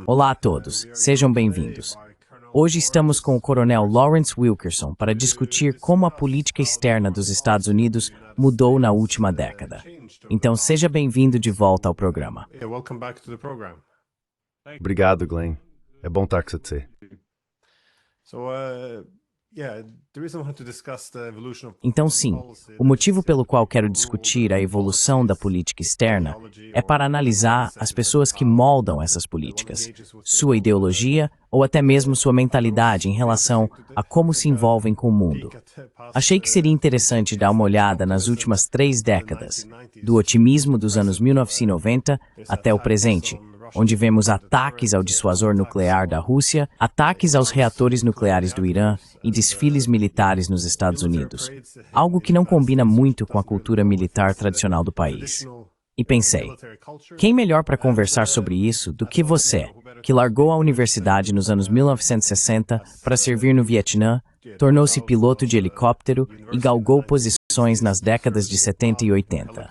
Olá a todos, sejam bem-vindos. Hoje estamos com o Coronel Lawrence Wilkerson para discutir como a política externa dos Estados Unidos mudou na última década. Então seja bem-vindo de volta ao programa. Obrigado, Glenn. É bom estar com você. Então sim, o motivo pelo qual quero discutir a evolução da política externa é para analisar as pessoas que moldam essas políticas, sua ideologia ou até mesmo sua mentalidade em relação a como se envolvem com o mundo. Achei que seria interessante dar uma olhada nas últimas 3 décadas, do otimismo dos anos 1990 até o presente, onde vemos ataques ao dissuasor nuclear da Rússia, ataques aos reatores nucleares do Irã e desfiles militares nos Estados Unidos, algo que não combina muito com a cultura militar tradicional do país. E pensei, quem melhor para conversar sobre isso do que você, que largou a universidade nos anos 1960 para servir no Vietnã, tornou-se piloto de helicóptero e galgou posições nas décadas de 70 e 80.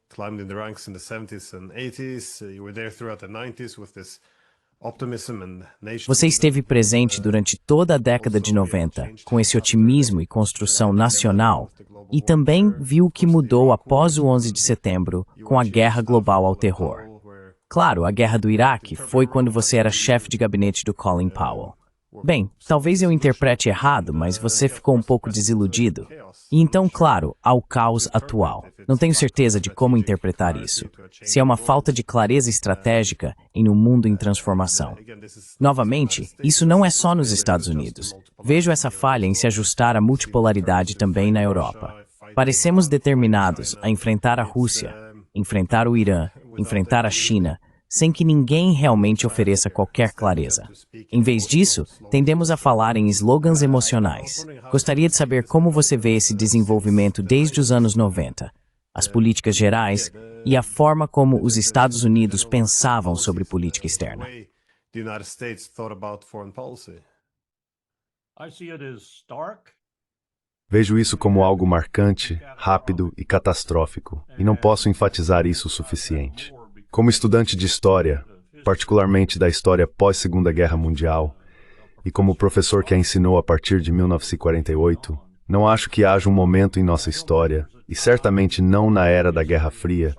Climbed in the ranks in the 70s and 80s. You were there throughout the 90s with this optimism and nation. Você esteve presente durante toda a década de 90, com esse otimismo e construção nacional, e também viu o que mudou após o 11 de setembro, com a guerra global ao terror. Claro, a guerra do Iraque foi quando você era chefe de gabinete do Colin Powell. Bem, talvez eu interprete errado, mas você ficou um pouco desiludido. E então, claro, há o caos atual. Não tenho certeza de como interpretar isso. Se é uma falta de clareza estratégica em um mundo em transformação. Novamente, isso não é só nos Estados Unidos. Vejo essa falha em se ajustar à multipolaridade também na Europa. Parecemos determinados a enfrentar a Rússia, enfrentar o Irã, enfrentar a China, sem que ninguém realmente ofereça qualquer clareza. Em vez disso, tendemos a falar em slogans emocionais. Gostaria de saber como você vê esse desenvolvimento desde os anos 90, as políticas gerais e a forma como os Estados Unidos pensavam sobre política externa. Vejo isso como algo marcante, rápido e catastrófico, e não posso enfatizar isso o suficiente. Como estudante de história, particularmente da história pós-Segunda Guerra Mundial, e como professor que a ensinou a partir de 1948, não acho que haja um momento em nossa história, e certamente não na era da Guerra Fria,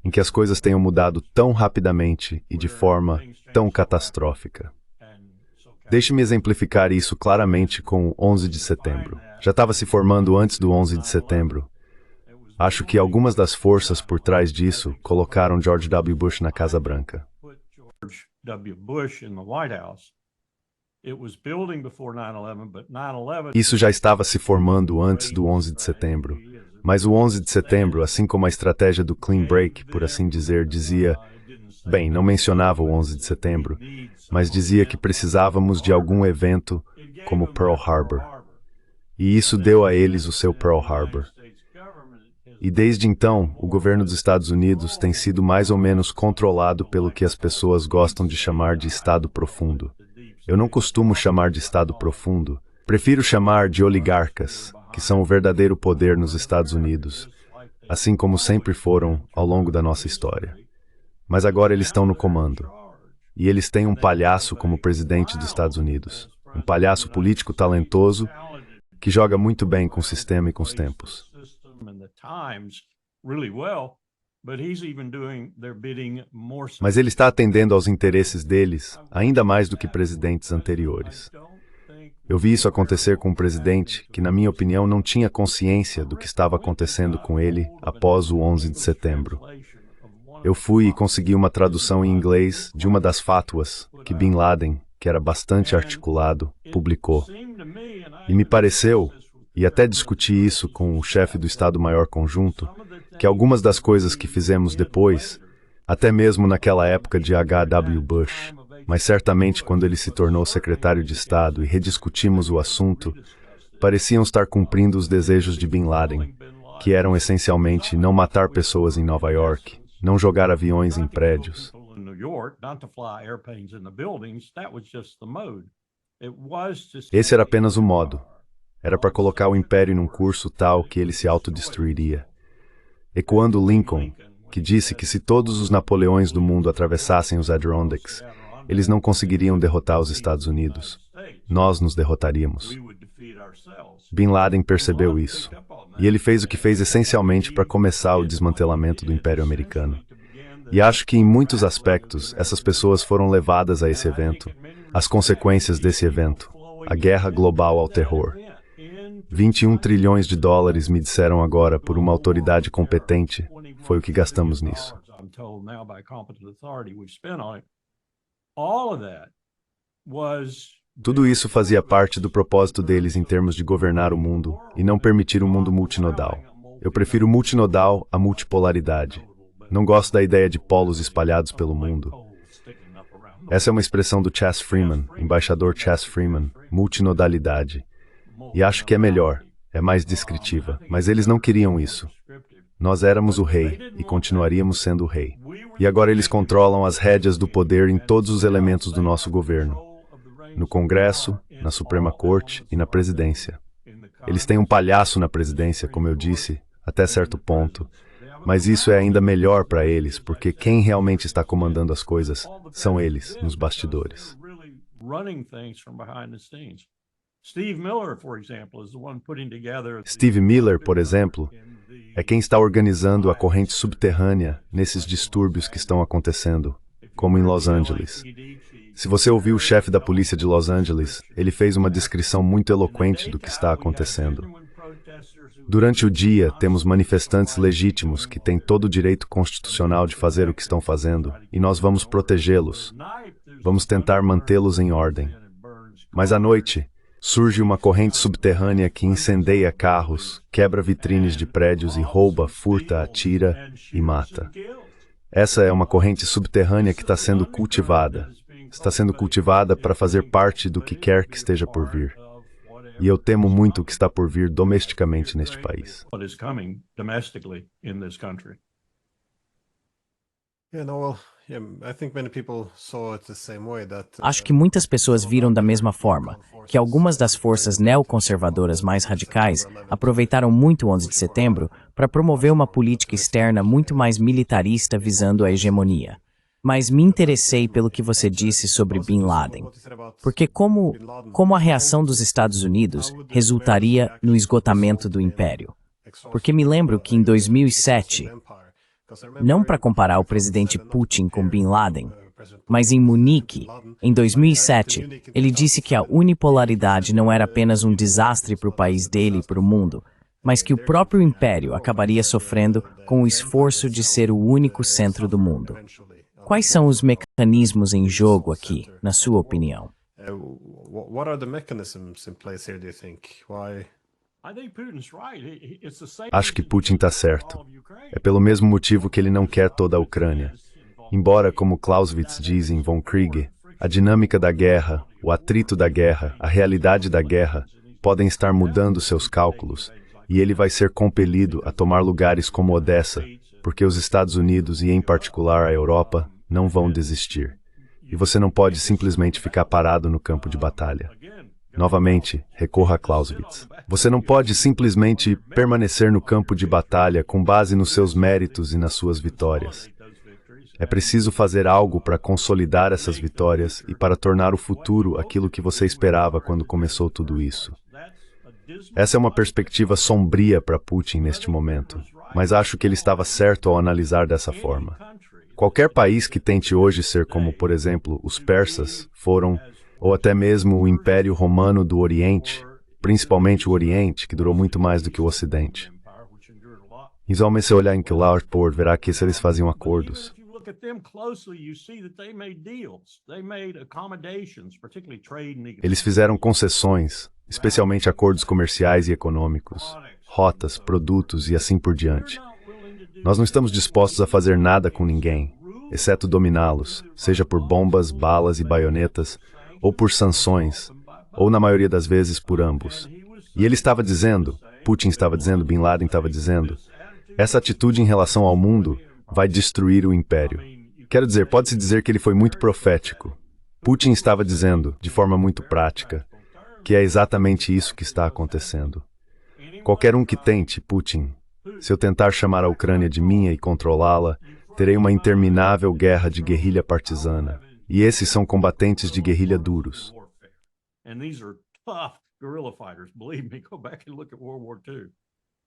em que as coisas tenham mudado tão rapidamente e de forma tão catastrófica. Deixe-me exemplificar isso claramente com o 11 de setembro. Já estava se formando antes do 11 de setembro. Acho que algumas das forças por trás disso colocaram George W. Bush na Casa Branca. Isso já estava se formando antes do 11 de setembro, mas o 11 de setembro, assim como a estratégia do clean break, por assim dizer, dizia, bem, não mencionava o 11 de setembro, mas dizia que precisávamos de algum evento como Pearl Harbor. E isso deu a eles o seu Pearl Harbor. E desde então, o governo dos Estados Unidos tem sido mais ou menos controlado pelo que as pessoas gostam de chamar de Estado profundo. Eu não costumo chamar de Estado profundo, prefiro chamar de oligarcas, que são o verdadeiro poder nos Estados Unidos, assim como sempre foram ao longo da nossa história. Mas agora eles estão no comando. E eles têm um palhaço como presidente dos Estados Unidos. Um palhaço político talentoso que joga muito bem com o sistema e com os tempos. Mas ele está atendendo aos interesses deles ainda mais do que presidentes anteriores. Eu vi isso acontecer com um presidente que, na minha opinião, não tinha consciência do que estava acontecendo com ele após o 11 de setembro. Eu fui e consegui uma tradução em inglês de uma das fátuas que Bin Laden, que era bastante articulado, publicou. E me pareceu, e até discuti isso com o chefe do Estado-Maior Conjunto, que algumas das coisas que fizemos depois, até mesmo naquela época de H.W. Bush, mas certamente quando ele se tornou secretário de Estado e rediscutimos o assunto, pareciam estar cumprindo os desejos de Bin Laden, que eram essencialmente não matar pessoas em Nova York, não jogar aviões em prédios. Esse era apenas o modo. Era para colocar o império num curso tal que ele se autodestruiria. Ecoando Lincoln, que disse que se todos os Napoleões do mundo atravessassem os Adirondacks, eles não conseguiriam derrotar os Estados Unidos. Nós nos derrotaríamos. Bin Laden percebeu isso, e ele fez o que fez essencialmente para começar o desmantelamento do Império Americano. E acho que, em muitos aspectos, essas pessoas foram levadas a esse evento, as consequências desse evento, a guerra global ao terror. 21 trilhões de dólares, me disseram agora, por uma autoridade competente, foi o que gastamos nisso. Tudo isso fazia parte do propósito deles em termos de governar o mundo e não permitir um mundo multinodal. Eu prefiro multinodal à multipolaridade. Não gosto da ideia de polos espalhados pelo mundo. Essa é uma expressão do Chas Freeman, embaixador Chas Freeman, multinodalidade. E acho que é melhor, é mais descritiva, mas eles não queriam isso. Nós éramos o rei e continuaríamos sendo o rei. E agora eles controlam as rédeas do poder em todos os elementos do nosso governo. No Congresso, na Suprema Corte e na presidência. Eles têm um palhaço na presidência, como eu disse, até certo ponto. Mas isso é ainda melhor para eles, porque quem realmente está comandando as coisas são eles, nos bastidores. Steve Miller, por exemplo, é quem está organizando a corrente subterrânea nesses distúrbios que estão acontecendo, como em Los Angeles. Se você ouviu o chefe da polícia de Los Angeles, ele fez uma descrição muito eloquente do que está acontecendo. Durante o dia, temos manifestantes legítimos que têm todo o direito constitucional de fazer o que estão fazendo, e nós vamos protegê-los. Vamos tentar mantê-los em ordem. Mas à noite, surge uma corrente subterrânea que incendeia carros, quebra vitrines de prédios e rouba, furta, atira e mata. Essa é uma corrente subterrânea que está sendo cultivada. Está sendo cultivada para fazer parte do que quer que esteja por vir. E eu temo muito o que está por vir domesticamente neste país. Acho que muitas pessoas viram da mesma forma, que algumas das forças neoconservadoras mais radicais aproveitaram muito o 11 de setembro para promover uma política externa muito mais militarista visando a hegemonia. Mas me interessei pelo que você disse sobre Bin Laden, porque como a reação dos Estados Unidos resultaria no esgotamento do Império. Porque me lembro que em 2007, não para comparar o presidente Putin com Bin Laden, mas em Munique, em 2007, ele disse que a unipolaridade não era apenas um desastre para o país dele e para o mundo, mas que o próprio Império acabaria sofrendo com o esforço de ser o único centro do mundo. Quais são os mecanismos em jogo aqui, na sua opinião? Acho que Putin está certo. É pelo mesmo motivo que ele não quer toda a Ucrânia. Embora, como Clausewitz diz em Von Krieg, a dinâmica da guerra, o atrito da guerra, a realidade da guerra, podem estar mudando seus cálculos, e ele vai ser compelido a tomar lugares como Odessa, porque os Estados Unidos, e em particular a Europa, não vão desistir. E você não pode simplesmente ficar parado no campo de batalha. Novamente, recorra a Clausewitz. Você não pode simplesmente permanecer no campo de batalha com base nos seus méritos e nas suas vitórias. É preciso fazer algo para consolidar essas vitórias e para tornar o futuro aquilo que você esperava quando começou tudo isso. Essa é uma perspectiva sombria para Putin neste momento, mas acho que ele estava certo ao analisar dessa forma. Qualquer país que tente hoje ser como, por exemplo, os persas foram, ou até mesmo o Império Romano do Oriente, principalmente o Oriente, que durou muito mais do que o Ocidente. Visualmente, se olhar em que Lautport, verá que eles faziam acordos. Eles fizeram concessões, especialmente acordos comerciais e econômicos, rotas, produtos e assim por diante. Nós não estamos dispostos a fazer nada com ninguém, exceto dominá-los, seja por bombas, balas e baionetas, ou por sanções, ou na maioria das vezes por ambos. E ele estava dizendo, Putin estava dizendo, Bin Laden estava dizendo, essa atitude em relação ao mundo vai destruir o império. Quero dizer, pode-se dizer que ele foi muito profético. Putin estava dizendo, de forma muito prática, que é exatamente isso que está acontecendo. Qualquer um que tente, Putin, Se eu tentar chamar a Ucrânia de minha e controlá-la, terei uma interminável guerra de guerrilha partisana. E esses são combatentes de guerrilha duros.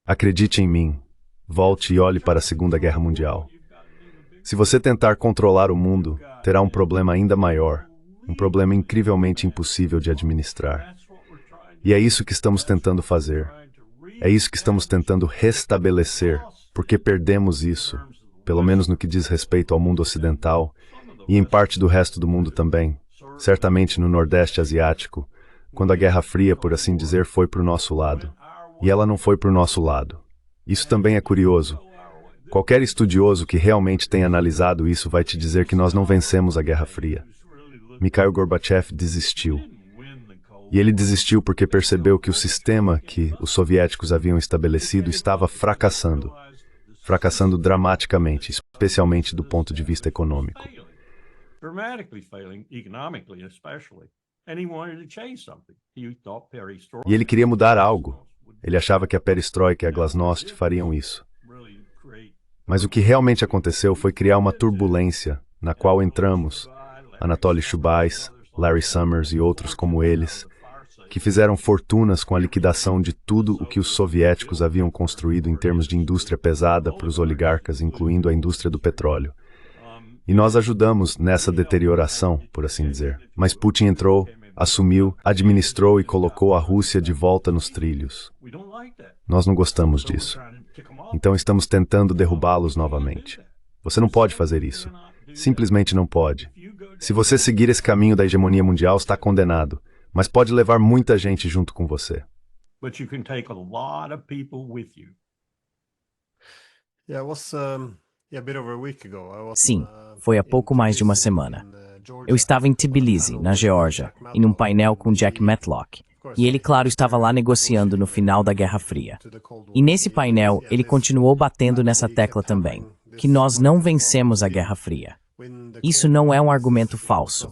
Acredite em mim. Volte e olhe para a Segunda Guerra Mundial. Se você tentar controlar o mundo, terá um problema ainda maior, um problema incrivelmente impossível de administrar. E é isso que estamos tentando fazer. É isso que estamos tentando restabelecer, porque perdemos isso, pelo menos no que diz respeito ao mundo ocidental, e em parte do resto do mundo também, certamente no Nordeste Asiático, quando a Guerra Fria, por assim dizer, foi para o nosso lado. E ela não foi para o nosso lado. Isso também é curioso. Qualquer estudioso que realmente tenha analisado isso vai te dizer que nós não vencemos a Guerra Fria. Mikhail Gorbachev desistiu. E ele desistiu porque percebeu que o sistema que os soviéticos haviam estabelecido estava fracassando. Fracassando dramaticamente, especialmente do ponto de vista econômico. E ele queria mudar algo. Ele achava que a perestroika e a glasnost fariam isso. Mas o que realmente aconteceu foi criar uma turbulência na qual entramos, Anatoly Chubais, Larry Summers e outros como eles, que fizeram fortunas com a liquidação de tudo o que os soviéticos haviam construído em termos de indústria pesada para os oligarcas, incluindo a indústria do petróleo. E nós ajudamos nessa deterioração, por assim dizer. Mas Putin entrou, assumiu, administrou e colocou a Rússia de volta nos trilhos. Nós não gostamos disso. Então estamos tentando derrubá-los novamente. Você não pode fazer isso. Simplesmente não pode. Se você seguir esse caminho da hegemonia mundial, está condenado. Mas pode levar muita gente junto com você. Sim, foi há pouco mais de uma semana. Eu estava em Tbilisi, na Geórgia, em um painel com Jack Matlock. E ele, claro, estava lá negociando no final da Guerra Fria. E nesse painel, ele continuou batendo nessa tecla também, que nós não vencemos a Guerra Fria. Isso não é um argumento falso.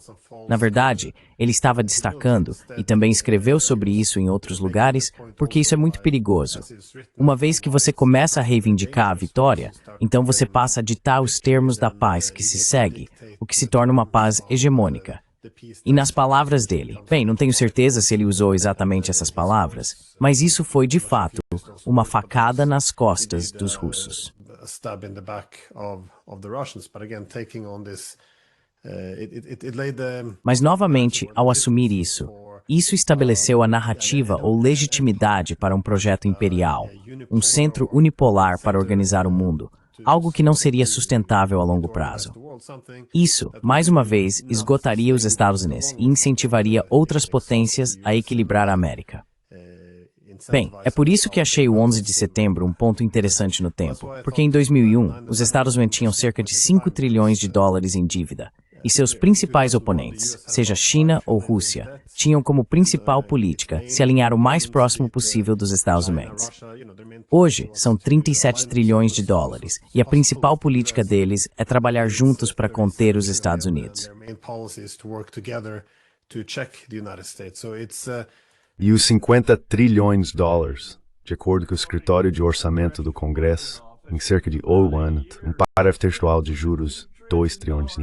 Na verdade, ele estava destacando, e também escreveu sobre isso em outros lugares, porque isso é muito perigoso. Uma vez que você começa a reivindicar a vitória, então você passa a ditar os termos da paz que se segue, o que se torna uma paz hegemônica. E nas palavras dele, bem, não tenho certeza se ele usou exatamente essas palavras, mas isso foi, de fato, uma facada nas costas dos russos. Mas, novamente, ao assumir isso estabeleceu a narrativa ou legitimidade para um projeto imperial, um centro unipolar para organizar o mundo, algo que não seria sustentável a longo prazo. Isso, mais uma vez, esgotaria os Estados Unidos e incentivaria outras potências a equilibrar a América. Bem, é por isso que achei o 11 de setembro um ponto interessante no tempo, porque em 2001, os Estados Unidos tinham cerca de 5 trilhões de dólares em dívida, e seus principais oponentes, seja China ou Rússia, tinham como principal política se alinhar o mais próximo possível dos Estados Unidos. Hoje, são 37 trilhões de dólares, e a principal política deles é trabalhar juntos para conter os Estados Unidos. E os 50 trilhões de dólares, de acordo com o escritório de orçamento do Congresso, em cerca de um ano, um parágrafo textual de juros, 2 trilhões.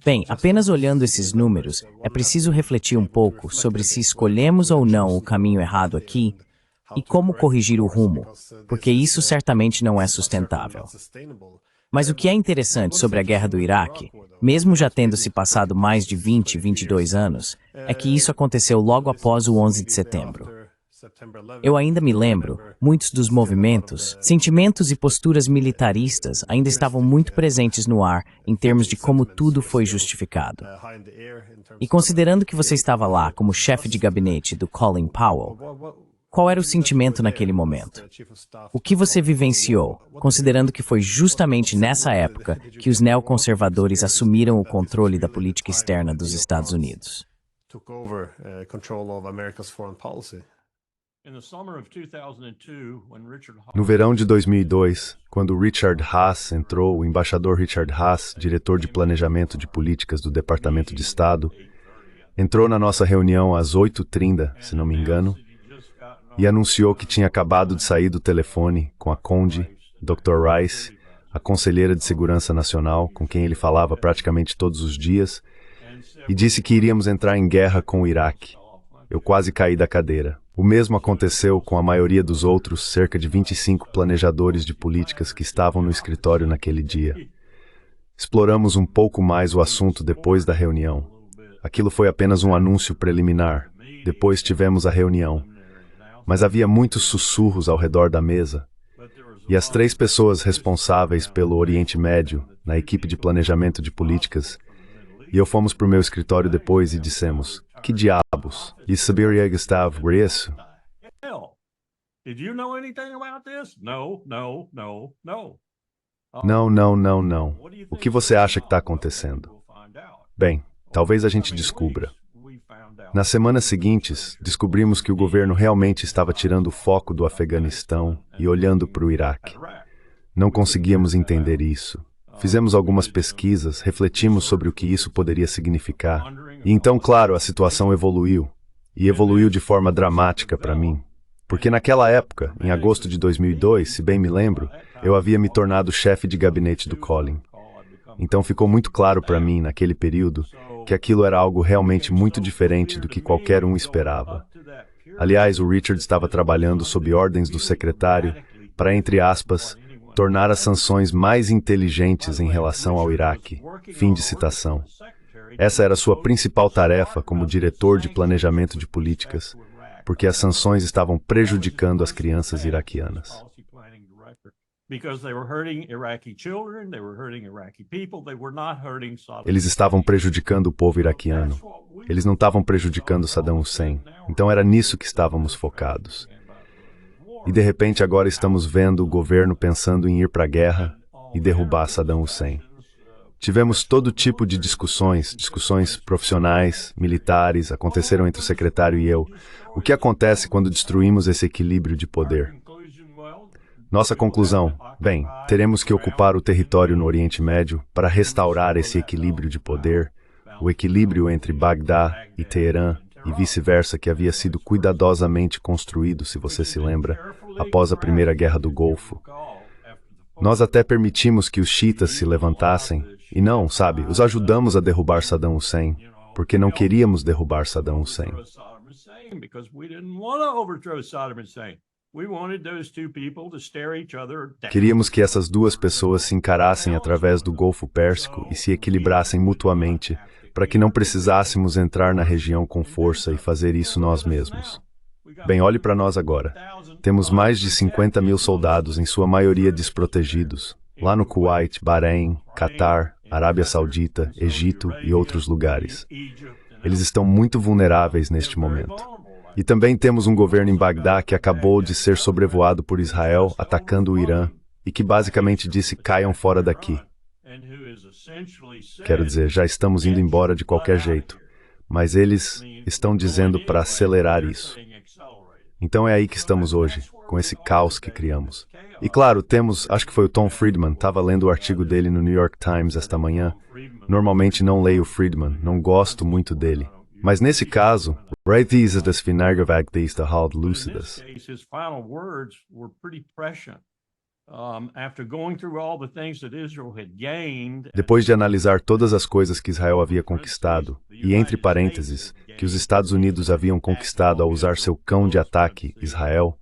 Bem, apenas olhando esses números, é preciso refletir um pouco sobre se escolhemos ou não o caminho errado aqui e como corrigir o rumo, porque isso certamente não é sustentável. Mas o que é interessante sobre a guerra do Iraque, mesmo já tendo se passado mais de 22 anos, é que isso aconteceu logo após o 11 de setembro. Eu ainda me lembro, muitos dos movimentos, sentimentos e posturas militaristas ainda estavam muito presentes no ar em termos de como tudo foi justificado. E considerando que você estava lá como chefe de gabinete do Colin Powell, qual era o sentimento naquele momento? O que você vivenciou, considerando que foi justamente nessa época que os neoconservadores assumiram o controle da política externa dos Estados Unidos? No verão de 2002, quando Richard Haass entrou, o embaixador Richard Haass, diretor de planejamento de políticas do Departamento de Estado, Entrou na nossa reunião às 8h30, se não me engano, e anunciou que tinha acabado de sair do telefone com a Conde, Dr. Rice, a conselheira de segurança nacional, com quem ele falava praticamente todos os dias, e disse que iríamos entrar em guerra com o Iraque. Eu quase caí da cadeira. O mesmo aconteceu com a maioria dos outros cerca de 25 planejadores de políticas que estavam no escritório naquele dia. Exploramos um pouco mais o assunto depois da reunião. Aquilo foi apenas um anúncio preliminar. Depois tivemos a reunião. Mas havia muitos sussurros ao redor da mesa. E as 3 pessoas responsáveis pelo Oriente Médio, na equipe de planejamento de políticas, e eu fomos para o meu escritório depois e dissemos, que diabos? E Siberia Gustav, por isso? Não, não, não, não. O que você acha que está acontecendo? Bem, talvez a gente descubra. Nas semanas seguintes, descobrimos que o governo realmente estava tirando o foco do Afeganistão e olhando para o Iraque. Não conseguíamos entender isso. Fizemos algumas pesquisas, refletimos sobre o que isso poderia significar. E então, claro, a situação evoluiu. E evoluiu de forma dramática para mim. Porque naquela época, em agosto de 2002, se bem me lembro, eu havia me tornado chefe de gabinete do Colin. Então ficou muito claro para mim, naquele período, que aquilo era algo realmente muito diferente do que qualquer um esperava. Aliás, o Richard estava trabalhando sob ordens do secretário para, entre aspas, tornar as sanções mais inteligentes em relação ao Iraque. Fim de citação. Essa era sua principal tarefa como diretor de planejamento de políticas, porque as sanções estavam prejudicando as crianças iraquianas. Eles estavam prejudicando o povo iraquiano. Eles não estavam prejudicando Saddam Hussein. Então era nisso que estávamos focados. E de repente agora estamos vendo o governo pensando em ir para a guerra e derrubar Saddam Hussein. Tivemos todo tipo de discussões profissionais, militares, aconteceram entre o secretário e eu. O que acontece quando destruímos esse equilíbrio de poder? Nossa conclusão, bem, teremos que ocupar o território no Oriente Médio para restaurar esse equilíbrio de poder, o equilíbrio entre Bagdá e Teherã e vice-versa que havia sido cuidadosamente construído, se você se lembra, após a Primeira Guerra do Golfo. Nós até permitimos que os xiitas se levantassem, e não, sabe, os ajudamos a derrubar Saddam Hussein, porque não queríamos derrubar Saddam Hussein. Queríamos que essas duas pessoas se encarassem através do Golfo Pérsico e se equilibrassem mutuamente, para que não precisássemos entrar na região com força e fazer isso nós mesmos. Bem, olhe para nós agora. Temos mais de 50 mil soldados, em sua maioria desprotegidos, lá no Kuwait, Bahrein, Catar, Arábia Saudita, Egito e outros lugares. Eles estão muito vulneráveis neste momento. E também temos um governo em Bagdá que acabou de ser sobrevoado por Israel, atacando o Irã, e que basicamente disse, caiam fora daqui. Quero dizer, já estamos indo embora de qualquer jeito, mas eles estão dizendo para acelerar isso. Então é aí que estamos hoje, com esse caos que criamos. E claro, temos, acho que foi o Tom Friedman, estava lendo o artigo dele no New York Times esta manhã. Normalmente não leio o Friedman, não gosto muito dele. Mas nesse caso, this is das Finargavag des da Halt Lucidas. Depois de analisar todas as coisas que Israel havia conquistado, e entre parênteses, que os Estados Unidos haviam conquistado ao usar seu cão de ataque, Israel,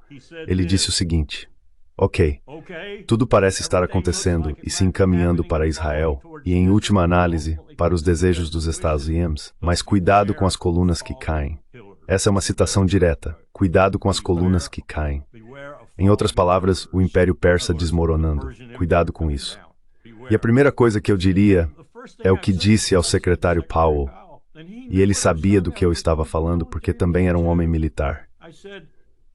ele disse o seguinte: ok, tudo parece estar acontecendo e se encaminhando para Israel, e em última análise, para os desejos dos Estados Unidos, mas cuidado com as colunas que caem. Essa é uma citação direta, cuidado com as colunas que caem. Em outras palavras, o Império Persa desmoronando. Cuidado com isso. E a primeira coisa que eu diria é o que disse ao secretário Powell. E ele sabia do que eu estava falando porque também era um homem militar.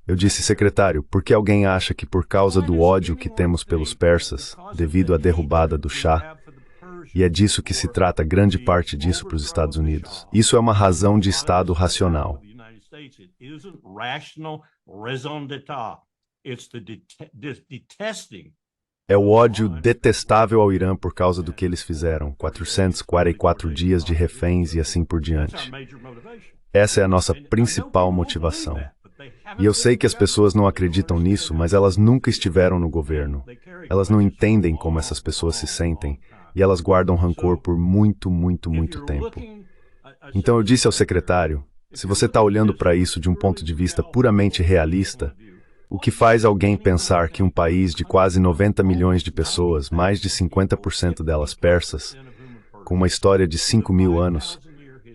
Eu disse, secretário, por que alguém acha que por causa do ódio que temos pelos persas, devido à derrubada do Shah, e é disso que se trata grande parte disso para os Estados Unidos. Isso é uma razão de Estado racional. É o ódio detestável ao Irã por causa do que eles fizeram, 444 dias de reféns e assim por diante. Essa é a nossa principal motivação. E eu sei que as pessoas não acreditam nisso, mas elas nunca estiveram no governo. Elas não entendem como essas pessoas se sentem, e elas guardam rancor por muito, muito, muito tempo. Então eu disse ao secretário, se você está olhando para isso de um ponto de vista puramente realista, o que faz alguém pensar que um país de quase 90 milhões de pessoas, mais de 50% delas persas, com uma história de 5.000 anos,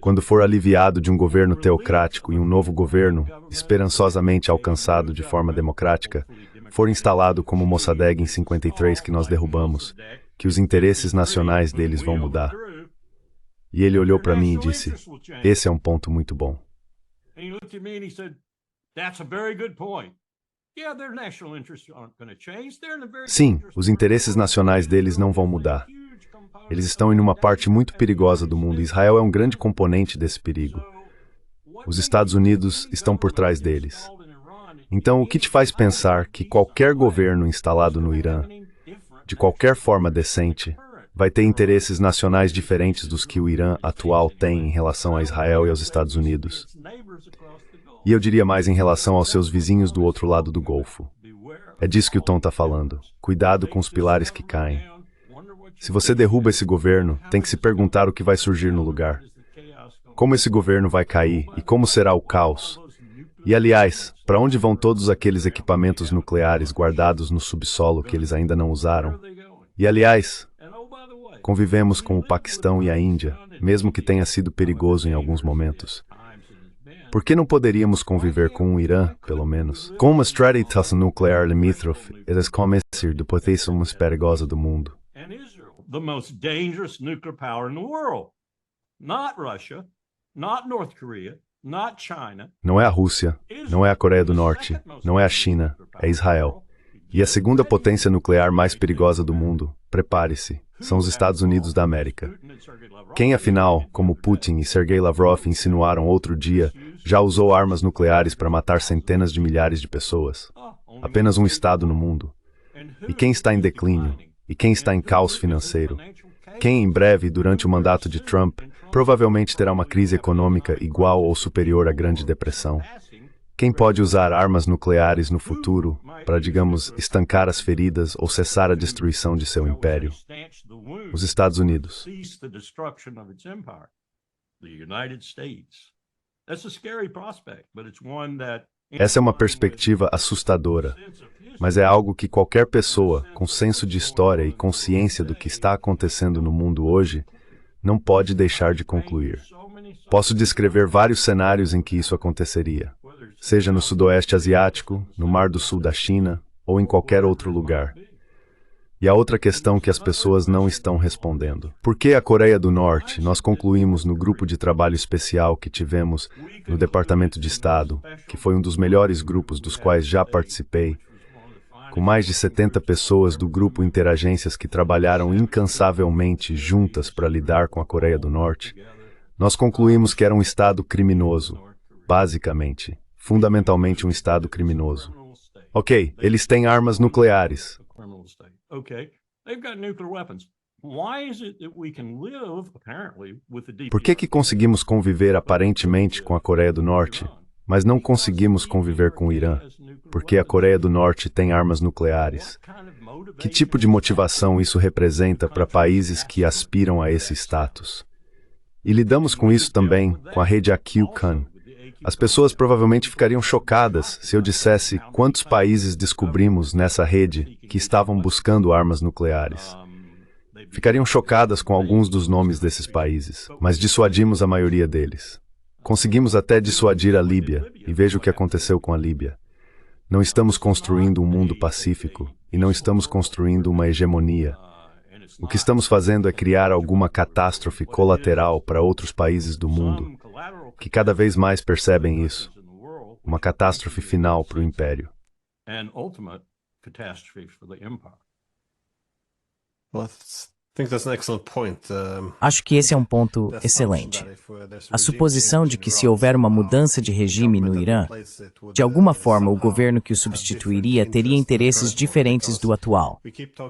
quando for aliviado de um governo teocrático e um novo governo, esperançosamente alcançado de forma democrática, for instalado como Mossadegh em 53 que nós derrubamos, que os interesses nacionais deles vão mudar. E ele olhou para mim e disse, esse é um ponto muito bom. Sim, os interesses nacionais deles não vão mudar. Eles estão em uma parte muito perigosa do mundo. Israel é um grande componente desse perigo. Os Estados Unidos estão por trás deles. Então, o que te faz pensar que qualquer governo instalado no Irã, de qualquer forma decente, vai ter interesses nacionais diferentes dos que o Irã atual tem em relação a Israel e aos Estados Unidos? E eu diria mais em relação aos seus vizinhos do outro lado do Golfo. É disso que o Tom está falando. Cuidado com os pilares que caem. Se você derruba esse governo, tem que se perguntar o que vai surgir no lugar. Como esse governo vai cair e como será o caos? E, aliás, para onde vão todos aqueles equipamentos nucleares guardados no subsolo que eles ainda não usaram? E, aliás, convivemos com o Paquistão e a Índia, mesmo que tenha sido perigoso em alguns momentos. Por que não poderíamos conviver com o Irã, pelo menos? Com uma estratégia nuclear limítrofe, eles começam de potência mais perigosa do mundo. The most dangerous nuclear power in the world. Not Russia, not North Korea, not China. Não é a Rússia, não é a Coreia do Norte, não é a China, é Israel. E a segunda potência nuclear mais perigosa do mundo, prepare-se, são os Estados Unidos da América. Quem, afinal, como Putin e Sergei Lavrov insinuaram outro dia, já usou armas nucleares para matar centenas de milhares de pessoas? Apenas um Estado no mundo. E quem está em declínio? E quem está em caos financeiro? Quem, em breve, durante o mandato de Trump, provavelmente terá uma crise econômica igual ou superior à Grande Depressão? Quem pode usar armas nucleares no futuro para, digamos, estancar as feridas ou cessar a destruição de seu império? Os Estados Unidos. Essa é uma perspectiva assustadora, mas é algo que qualquer pessoa com senso de história e consciência do que está acontecendo no mundo hoje não pode deixar de concluir. Posso descrever vários cenários em que isso aconteceria, seja no Sudoeste Asiático, no Mar do Sul da China ou em qualquer outro lugar. E a outra questão que as pessoas não estão respondendo. Por que a Coreia do Norte? Nós concluímos no grupo de trabalho especial que tivemos no Departamento de Estado, que foi um dos melhores grupos dos quais já participei, com mais de 70 pessoas do grupo Interagências que trabalharam incansavelmente juntas para lidar com a Coreia do Norte, nós concluímos que era um Estado criminoso, basicamente, fundamentalmente um Estado criminoso. Ok, eles têm armas nucleares. Por que conseguimos conviver aparentemente com a Coreia do Norte, mas não conseguimos conviver com o Irã? Porque a Coreia do Norte tem armas nucleares. Que tipo de motivação isso representa para países que aspiram a esse status? E lidamos com isso também com a rede Aq-Khan. As pessoas provavelmente ficariam chocadas se eu dissesse quantos países descobrimos nessa rede que estavam buscando armas nucleares. Ficariam chocadas com alguns dos nomes desses países, mas dissuadimos a maioria deles. Conseguimos até dissuadir a Líbia, e veja o que aconteceu com a Líbia. Não estamos construindo um mundo pacífico, e não estamos construindo uma hegemonia. O que estamos fazendo é criar alguma catástrofe colateral para outros países do mundo, que cada vez mais percebem isso. Uma catástrofe final para o império. Well, Acho que esse é um ponto excelente. A suposição de que se houver uma mudança de regime no Irã, de alguma forma o governo que o substituiria teria interesses diferentes do atual.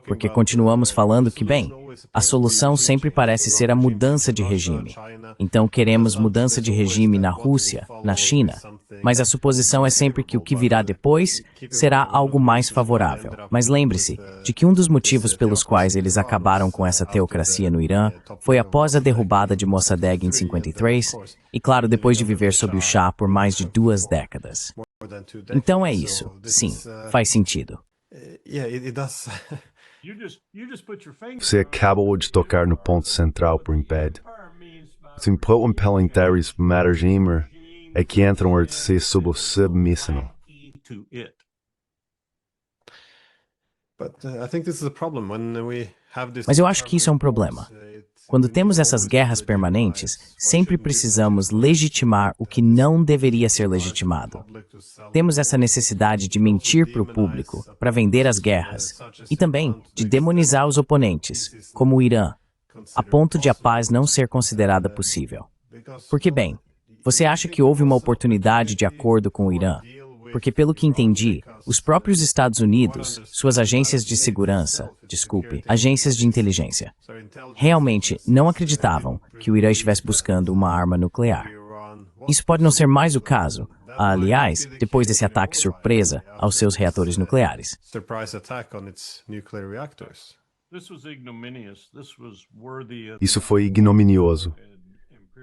Porque continuamos falando que, bem, a solução sempre parece ser a mudança de regime. Então queremos mudança de regime na Rússia, na China, mas a suposição é sempre que o que virá depois será algo mais favorável. Mas lembre-se de que um dos motivos pelos quais eles acabaram com essa teocracia no Irã foi após a derrubada de Mossadegh em 53 e, claro, depois de viver sob o Shah por mais de 2 décadas. Então é isso. Sim, faz sentido. Você acabou de tocar no ponto central para o Imped. Os impelentares matter é que entram a ser sob o submissão. Mas eu acho que isso é um problema. Quando temos essas guerras permanentes, sempre precisamos legitimar o que não deveria ser legitimado. Temos essa necessidade de mentir para o público, para vender as guerras, e também de demonizar os oponentes, como o Irã, a ponto de a paz não ser considerada possível. Porque, bem, você acha que houve uma oportunidade de acordo com o Irã? Porque, pelo que entendi, os próprios Estados Unidos, suas agências de segurança, agências de inteligência, realmente não acreditavam que o Irã estivesse buscando uma arma nuclear. Isso pode não ser mais o caso, aliás, depois desse ataque surpresa aos seus reatores nucleares. Isso foi ignominioso.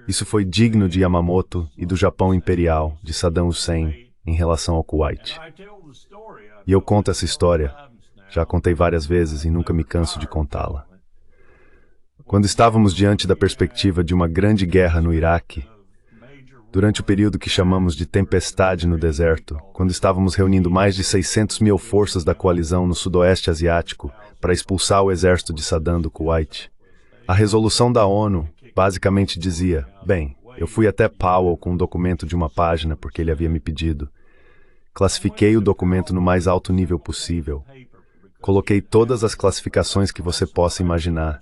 Isso foi digno de Yamamoto e do Japão Imperial, de Saddam Hussein, em relação ao Kuwait. E eu conto essa história, já contei várias vezes e nunca me canso de contá-la. Quando estávamos diante da perspectiva de uma grande guerra no Iraque, durante o período que chamamos de tempestade no deserto, quando estávamos reunindo mais de 600 mil forças da coalizão no sudoeste asiático para expulsar o exército de Saddam do Kuwait, a resolução da ONU basicamente dizia, bem, eu fui até Powell com um documento de uma página porque ele havia me pedido. Classifiquei o documento no mais alto nível possível. Coloquei todas as classificações que você possa imaginar.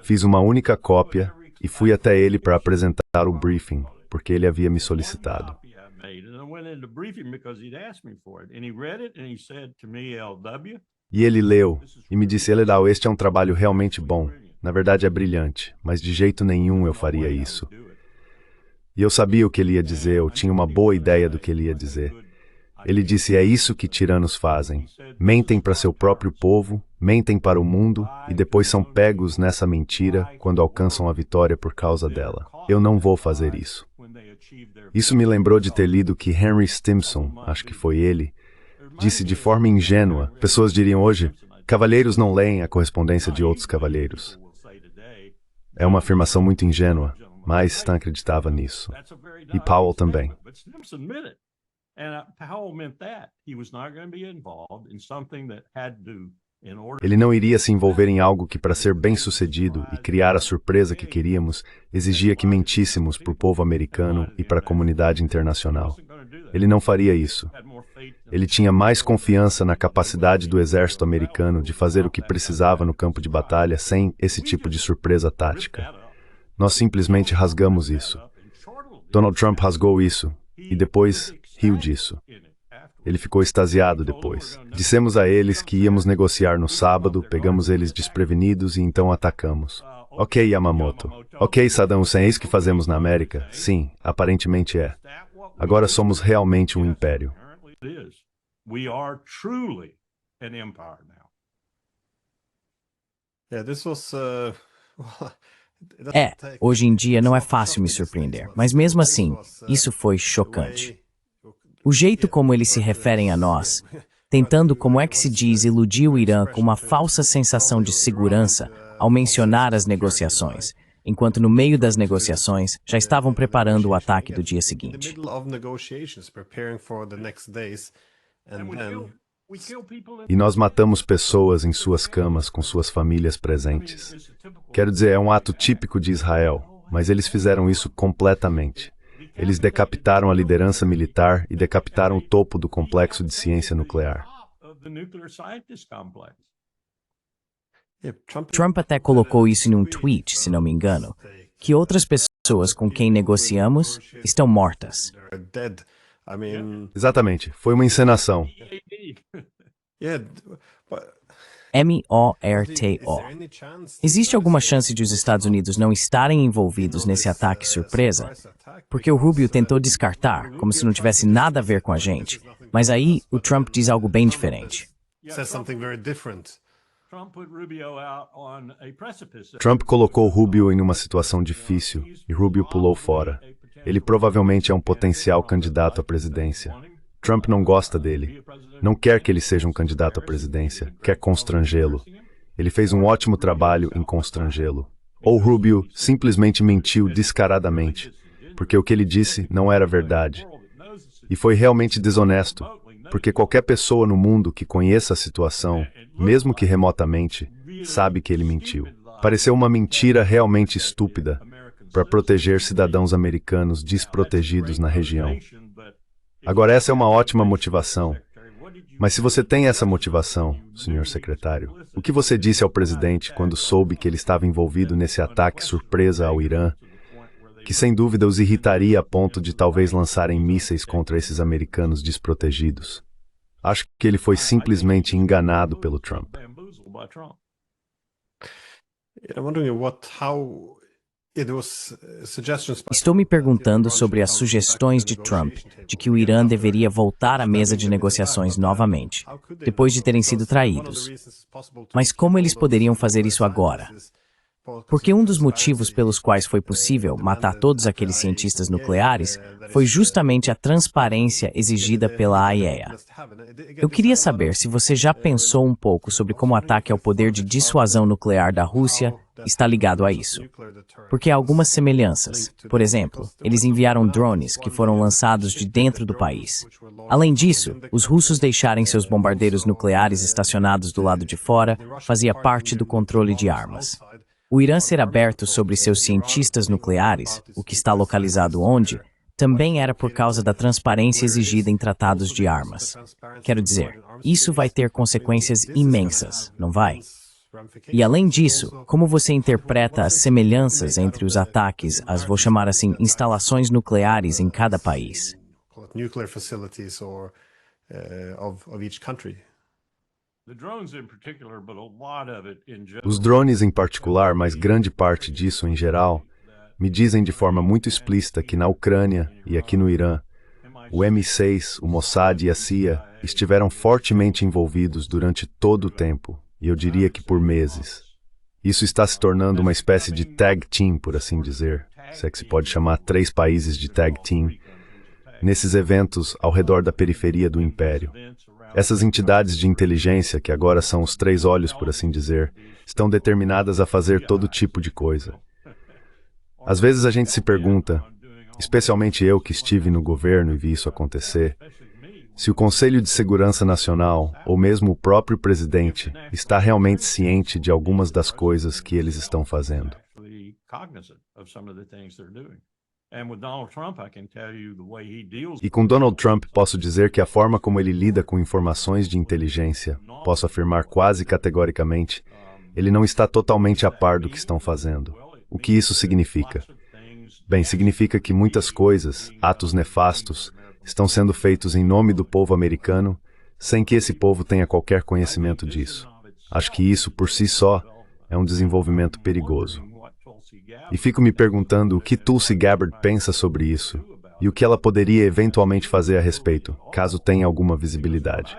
Fiz uma única cópia e fui até ele para apresentar o briefing, porque ele havia me solicitado. E ele leu e me disse, Eledal, este é um trabalho realmente bom. Na verdade é brilhante, mas de jeito nenhum eu faria isso. E eu sabia o que ele ia dizer, eu tinha uma boa ideia do que ele ia dizer. Ele disse, é isso que tiranos fazem. Mentem para seu próprio povo, mentem para o mundo, e depois são pegos nessa mentira quando alcançam a vitória por causa dela. Eu não vou fazer isso. Isso me lembrou de ter lido que Henry Stimson, acho que foi ele, disse de forma ingênua, pessoas diriam hoje, cavalheiros não leem a correspondência de outros cavalheiros. É uma afirmação muito ingênua, mas Stan acreditava nisso. E Powell também. Ele não iria se envolver em algo que, para ser bem-sucedido e criar a surpresa que queríamos, exigia que mentíssemos para o povo americano e para a comunidade internacional. Ele não faria isso. Ele tinha mais confiança na capacidade do exército americano de fazer o que precisava no campo de batalha sem esse tipo de surpresa tática. Nós simplesmente rasgamos isso. Donald Trump rasgou isso e depois riu disso. Ele ficou extasiado depois. Dissemos a eles que íamos negociar no sábado, pegamos eles desprevenidos e então atacamos. Ok, Yamamoto. Ok, Saddam Hussein, é isso que fazemos na América? Sim, aparentemente é. Agora somos realmente um império. Hoje em dia não é fácil me surpreender, mas mesmo assim, isso foi chocante. O jeito como eles se referem a nós, tentando, como é que se diz, iludir o Irã com uma falsa sensação de segurança ao mencionar as negociações, enquanto no meio das negociações já estavam preparando o ataque do dia seguinte. E nós matamos pessoas em suas camas com suas famílias presentes. Quero dizer, é um ato típico de Israel, mas eles fizeram isso completamente. Eles decapitaram a liderança militar e decapitaram o topo do complexo de ciência nuclear. Trump até colocou isso em um tweet, se não me engano, que outras pessoas com quem negociamos estão mortas. Exatamente, foi uma encenação. M-O-R-T-O. Existe alguma chance de os Estados Unidos não estarem envolvidos nesse ataque surpresa? Porque o Rubio tentou descartar, como se não tivesse nada a ver com a gente. Mas aí o Trump diz algo bem diferente. Trump colocou Rubio em uma situação difícil e Rubio pulou fora. Ele provavelmente é um potencial candidato à presidência. Trump não gosta dele. Não quer que ele seja um candidato à presidência. Quer constrangê-lo. Ele fez um ótimo trabalho em constrangê-lo. Ou Rubio simplesmente mentiu descaradamente, porque o que ele disse não era verdade. E foi realmente desonesto, porque qualquer pessoa no mundo que conheça a situação, mesmo que remotamente, sabe que ele mentiu. Pareceu uma mentira realmente estúpida para proteger cidadãos americanos desprotegidos na região. Agora, essa é uma ótima motivação. Mas se você tem essa motivação, senhor secretário, o que você disse ao presidente quando soube que ele estava envolvido nesse ataque surpresa ao Irã, que sem dúvida os irritaria a ponto de talvez lançarem mísseis contra esses americanos desprotegidos? Acho que ele foi simplesmente enganado pelo Trump. Estou me perguntando sobre as sugestões de Trump de que o Irã deveria voltar à mesa de negociações novamente, depois de terem sido traídos. Mas como eles poderiam fazer isso agora? Porque um dos motivos pelos quais foi possível matar todos aqueles cientistas nucleares foi justamente a transparência exigida pela AIEA. Eu queria saber se você já pensou um pouco sobre como o ataque ao poder de dissuasão nuclear da Rússia está ligado a isso. Porque há algumas semelhanças. Por exemplo, eles enviaram drones que foram lançados de dentro do país. Além disso, os russos deixarem seus bombardeiros nucleares estacionados do lado de fora fazia parte do controle de armas. O Irã ser aberto sobre seus cientistas nucleares, o que está localizado onde, também era por causa da transparência exigida em tratados de armas. Quero dizer, isso vai ter consequências imensas, não vai? E além disso, como você interpreta as semelhanças entre os ataques às, vou chamar assim, instalações nucleares em cada país? Os drones em particular, mas grande parte disso em geral, me dizem de forma muito explícita que na Ucrânia e aqui no Irã, o MI6, o Mossad e a CIA estiveram fortemente envolvidos durante todo o tempo, e eu diria que por meses. Isso está se tornando uma espécie de tag team, por assim dizer, se é que se pode chamar 3 países de tag team, nesses eventos ao redor da periferia do Império. Essas entidades de inteligência, que agora são os 3 olhos, por assim dizer, estão determinadas a fazer todo tipo de coisa. Às vezes a gente se pergunta, especialmente eu que estive no governo e vi isso acontecer, se o Conselho de Segurança Nacional, ou mesmo o próprio presidente, está realmente ciente de algumas das coisas que eles estão fazendo. E com Donald Trump, posso dizer que a forma como ele lida com informações de inteligência, posso afirmar quase categoricamente, ele não está totalmente a par do que estão fazendo. O que isso significa? Bem, significa que muitas coisas, atos nefastos, estão sendo feitos em nome do povo americano, sem que esse povo tenha qualquer conhecimento disso. Acho que isso, por si só, é um desenvolvimento perigoso. E fico me perguntando o que Tulsi Gabbard pensa sobre isso e o que ela poderia eventualmente fazer a respeito, caso tenha alguma visibilidade.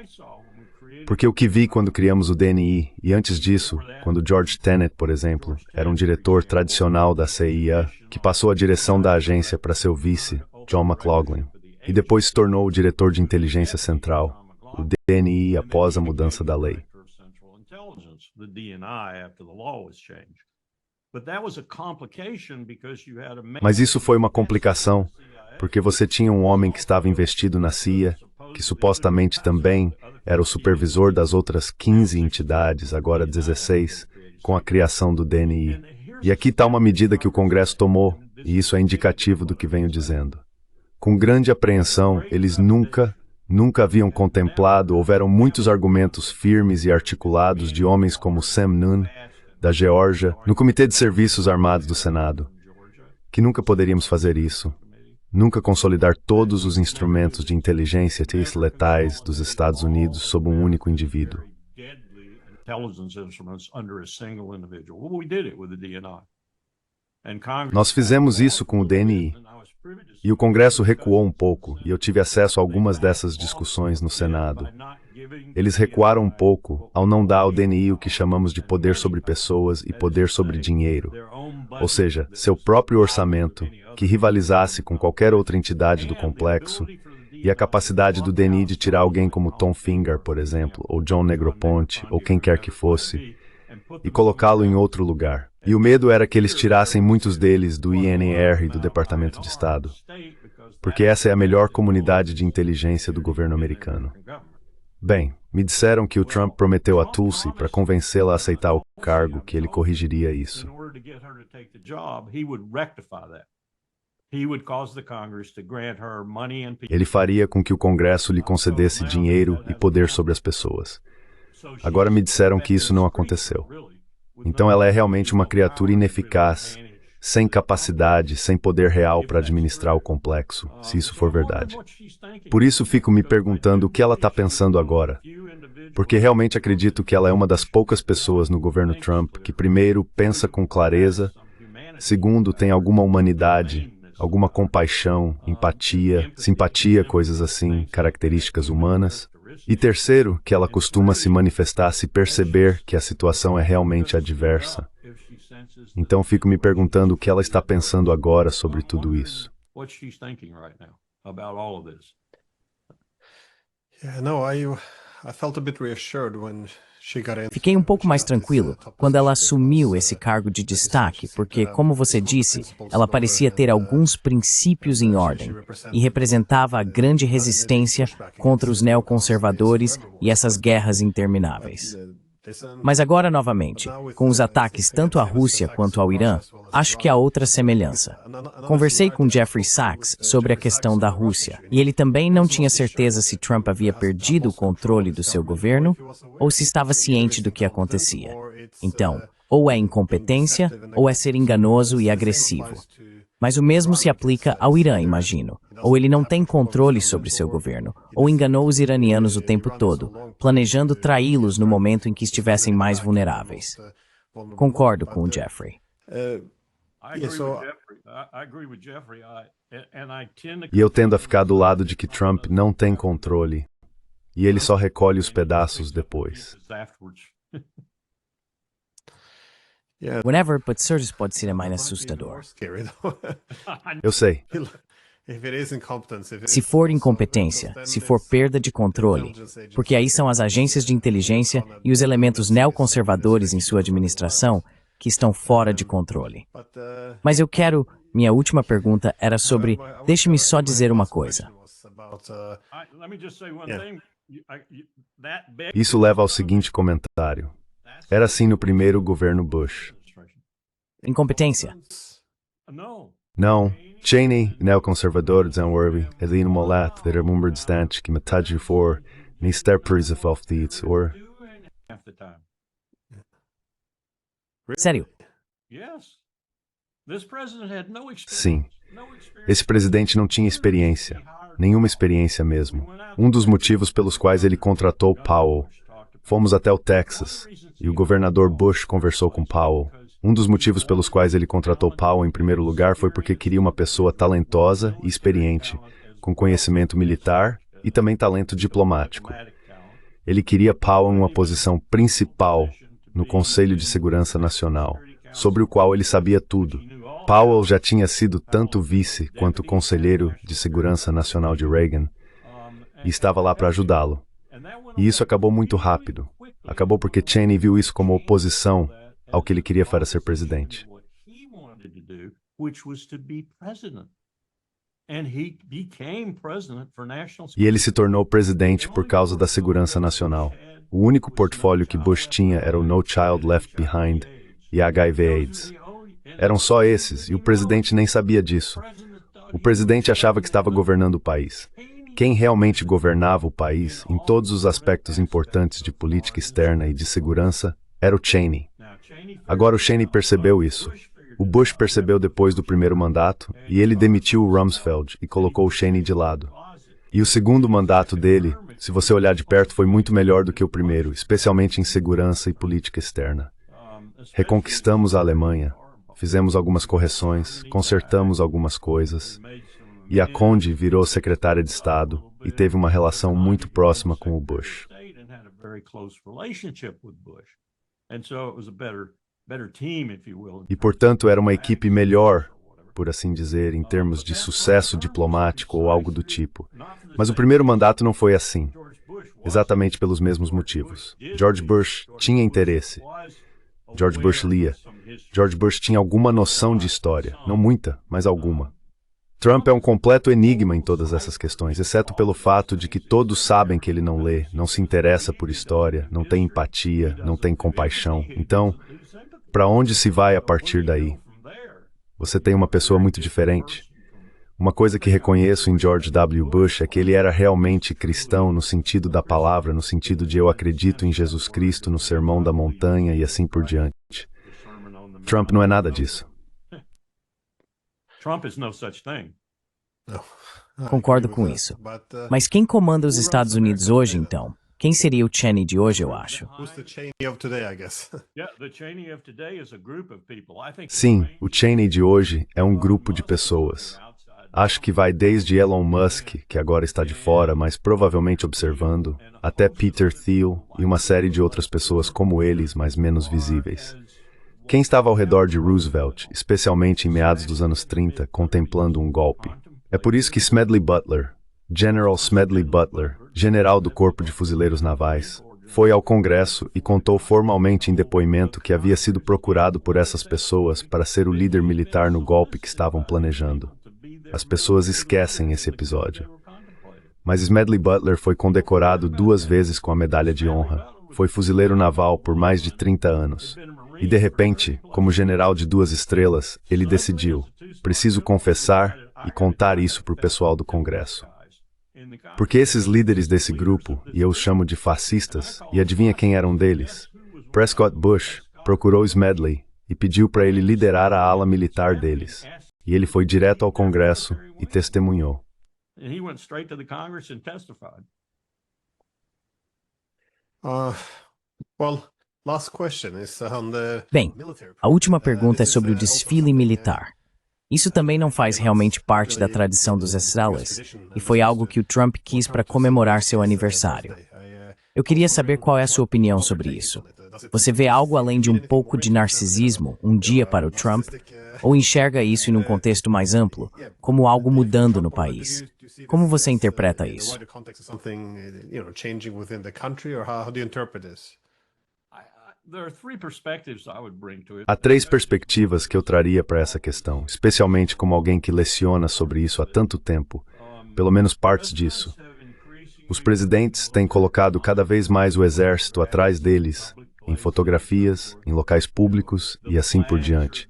Porque o que vi quando criamos o DNI, e antes disso, quando George Tenet, por exemplo, era um diretor tradicional da CIA, que passou a direção da agência para seu vice, John McLaughlin, e depois se tornou o diretor de inteligência central, o DNI após a mudança da lei. Mas isso foi uma complicação, porque você tinha um homem que estava investido na CIA, que supostamente também era o supervisor das outras 15 entidades, agora 16, com a criação do DNI. E aqui está uma medida que o Congresso tomou, e isso é indicativo do que venho dizendo. Com grande apreensão, eles nunca haviam contemplado, houveram muitos argumentos firmes e articulados de homens como Sam Nunn, da Geórgia, no Comitê de Serviços Armados do Senado, que nunca poderíamos fazer isso, nunca consolidar todos os instrumentos de inteligência letais dos Estados Unidos sob um único indivíduo. Nós fizemos isso com o DNI. E o Congresso recuou um pouco, e eu tive acesso a algumas dessas discussões no Senado. Eles recuaram um pouco ao não dar ao DNI o que chamamos de poder sobre pessoas e poder sobre dinheiro, ou seja, seu próprio orçamento, que rivalizasse com qualquer outra entidade do complexo, e a capacidade do DNI de tirar alguém como Tom Finger, por exemplo, ou John Negroponte, ou quem quer que fosse, e colocá-lo em outro lugar. E o medo era que eles tirassem muitos deles do INR e do Departamento de Estado, porque essa é a melhor comunidade de inteligência do governo americano. Bem, me disseram que o Trump prometeu a Tulsi para convencê-la a aceitar o cargo que ele corrigiria isso. Ele faria com que o Congresso lhe concedesse dinheiro e poder sobre as pessoas. Agora me disseram que isso não aconteceu. Então ela é realmente uma criatura ineficaz, sem capacidade, sem poder real para administrar o complexo, se isso for verdade. Por isso fico me perguntando o que ela está pensando agora, porque realmente acredito que ela é uma das poucas pessoas no governo Trump que, primeiro, pensa com clareza, segundo, tem alguma humanidade, alguma compaixão, empatia, simpatia, coisas assim, características humanas, e terceiro, que ela costuma se manifestar se perceber que a situação é realmente adversa. Então fico me perguntando o que ela está pensando agora sobre tudo isso. Fiquei um pouco mais tranquilo quando ela assumiu esse cargo de destaque, porque, como você disse, ela parecia ter alguns princípios em ordem e representava a grande resistência contra os neoconservadores e essas guerras intermináveis. Mas agora, novamente, com os ataques tanto à Rússia quanto ao Irã, acho que há outra semelhança. Conversei com Jeffrey Sachs sobre a questão da Rússia, e ele também não tinha certeza se Trump havia perdido o controle do seu governo ou se estava ciente do que acontecia. Então, ou é incompetência ou é ser enganoso e agressivo. Mas o mesmo se aplica ao Irã, imagino. Ou ele não tem controle sobre seu governo, ou enganou os iranianos o tempo todo, planejando traí-los no momento em que estivessem mais vulneráveis. Concordo com o Jeffrey. E eu tendo a ficar do lado de que Trump não tem controle, e ele só recolhe os pedaços depois. Whenever, but isso pode ser mais assustador. Eu sei. Se for incompetência, se for perda de controle, porque aí são as agências de inteligência e os elementos neoconservadores em sua administração que estão fora de controle. Mas minha última pergunta era sobre, deixe-me só dizer uma coisa. Isso leva ao seguinte comentário. Era assim no primeiro governo Bush. Incompetência. Não. Cheney, neoconservador desenvolve, Elino Molat, der number distante que metade for, nem sterpers of these, or... Sério? Sim. Esse presidente não tinha experiência. Nenhuma experiência mesmo. Um dos motivos pelos quais ele contratou Powell. Fomos até o Texas, e o governador Bush conversou com Powell. Um dos motivos pelos quais ele contratou Powell em primeiro lugar foi porque queria uma pessoa talentosa e experiente, com conhecimento militar e também talento diplomático. Ele queria Powell em uma posição principal no Conselho de Segurança Nacional, sobre o qual ele sabia tudo. Powell já tinha sido tanto vice quanto conselheiro de Segurança Nacional de Reagan e estava lá para ajudá-lo. E isso acabou muito rápido. Acabou porque Cheney viu isso como oposição ao que ele queria para ser presidente. E ele se tornou presidente por causa da segurança nacional. O único portfólio que Bush tinha era o No Child Left Behind e HIV/AIDS. Eram só esses, e o presidente nem sabia disso. O presidente achava que estava governando o país. Quem realmente governava o país, em todos os aspectos importantes de política externa e de segurança, era o Cheney. Agora o Cheney percebeu isso. O Bush percebeu depois do primeiro mandato e ele demitiu o Rumsfeld e colocou o Cheney de lado. E o segundo mandato dele, se você olhar de perto, foi muito melhor do que o primeiro, especialmente em segurança e política externa. Reconquistamos a Alemanha, fizemos algumas correções, consertamos algumas coisas, e a Conde virou secretária de Estado e teve uma relação muito próxima com o Bush. E, portanto, era uma equipe melhor, por assim dizer, em termos de sucesso diplomático ou algo do tipo. Mas o primeiro mandato não foi assim, exatamente pelos mesmos motivos. George Bush tinha interesse. George Bush lia. George Bush tinha alguma noção de história, não muita, mas alguma. Trump é um completo enigma em todas essas questões, exceto pelo fato de que todos sabem que ele não lê, não se interessa por história, não tem empatia, não tem compaixão. Então, para onde se vai a partir daí? Você tem uma pessoa muito diferente. Uma coisa que reconheço em George W. Bush é que ele era realmente cristão no sentido da palavra, no sentido de eu acredito em Jesus Cristo, no Sermão da Montanha e assim por diante. Trump não é nada disso. Trump is no such thing. Concordo com isso. Mas quem comanda os Estados Unidos hoje, então? Quem seria o Cheney de hoje, eu acho? Sim, o Cheney de hoje é um grupo de pessoas. Acho que vai desde Elon Musk, que agora está de fora, mas provavelmente observando, até Peter Thiel e uma série de outras pessoas como eles, mas menos visíveis. Quem estava ao redor de Roosevelt, especialmente em meados dos anos 30, contemplando um golpe? É por isso que Smedley Butler, General Smedley Butler, general do Corpo de Fuzileiros Navais, foi ao Congresso e contou formalmente em depoimento que havia sido procurado por essas pessoas para ser o líder militar no golpe que estavam planejando. As pessoas esquecem esse episódio. Mas Smedley Butler foi condecorado 2 vezes com a Medalha de Honra. Foi fuzileiro naval por mais de 30 anos. E de repente, como general de 2 estrelas, ele decidiu: preciso confessar e contar isso para o pessoal do Congresso. Porque esses líderes desse grupo, e eu os chamo de fascistas, e adivinha quem era um deles? Prescott Bush procurou Smedley e pediu para ele liderar a ala militar deles. E ele foi direto ao Congresso e testemunhou. Bem, a última pergunta é sobre o desfile militar. Isso também não faz realmente parte da tradição dos Israelis, e foi algo que o Trump quis para comemorar seu aniversário. Eu queria saber qual é a sua opinião sobre isso. Você vê algo além de um pouco de narcisismo, um dia para o Trump, ou enxerga isso em um contexto mais amplo, como algo mudando no país? Como você interpreta isso? Há 3 perspectivas que eu traria para essa questão, especialmente como alguém que leciona sobre isso há tanto tempo, pelo menos partes disso. Os presidentes têm colocado cada vez mais o exército atrás deles, em fotografias, em locais públicos e assim por diante.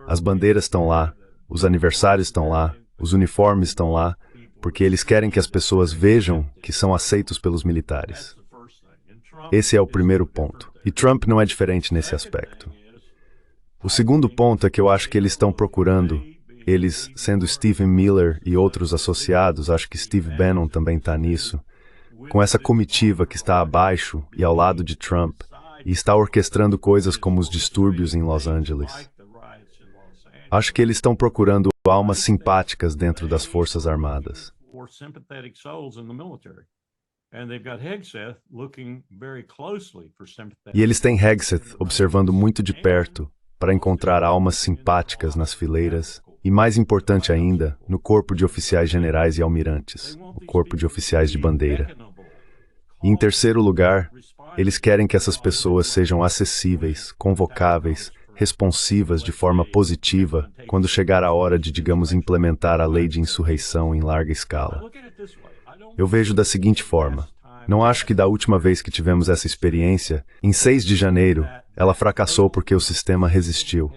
As bandeiras estão lá, os aniversários estão lá, os uniformes estão lá, porque eles querem que as pessoas vejam que são aceitos pelos militares. Esse é o primeiro ponto. E Trump não é diferente nesse aspecto. O segundo ponto é que eu acho que eles estão procurando, eles sendo Stephen Miller e outros associados, acho que Steve Bannon também está nisso, com essa comitiva que está abaixo e ao lado de Trump, e está orquestrando coisas como os distúrbios em Los Angeles. Acho que eles estão procurando almas simpáticas dentro das Forças Armadas. E eles têm Hegseth observando muito de perto para encontrar almas simpáticas nas fileiras e, mais importante ainda, no corpo de oficiais generais e almirantes, o corpo de oficiais de bandeira. E, em terceiro lugar, eles querem que essas pessoas sejam acessíveis, convocáveis, responsivas de forma positiva quando chegar a hora de, digamos, implementar a lei de insurreição em larga escala. Eu vejo da seguinte forma: não acho que da última vez que tivemos essa experiência, em 6 de janeiro, ela fracassou porque o sistema resistiu.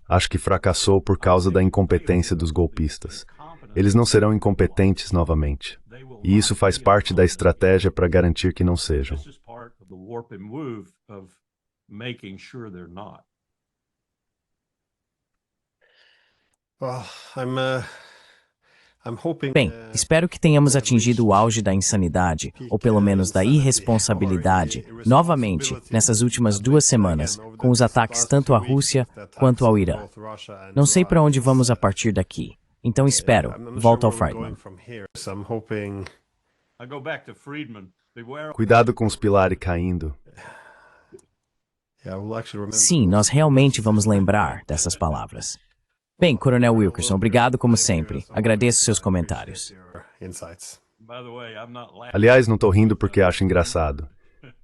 Acho que fracassou por causa da incompetência dos golpistas. Eles não serão incompetentes novamente. E isso faz parte da estratégia para garantir que não sejam. making sure they're not. Well, I'm hoping. Bem, espero que tenhamos atingido o auge da insanidade, ou pelo menos da irresponsabilidade, novamente, nessas últimas 2 semanas, com os ataques tanto à Rússia quanto ao Irã. Não sei para onde vamos a partir daqui. Então espero. Volta ao Friedman. I go back to Friedman. Beware. Cuidado com os pilares caindo. Sim, nós realmente vamos lembrar dessas palavras. Bem, Coronel Wilkerson, obrigado como sempre. Agradeço seus comentários. By the way, I'm not laughing. Aliás, não tô rindo porque acho engraçado.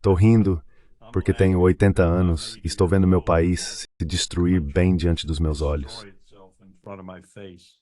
Tô rindo porque tenho 80 anos e estou vendo meu país se destruir bem diante dos meus olhos. Itself in front of my face.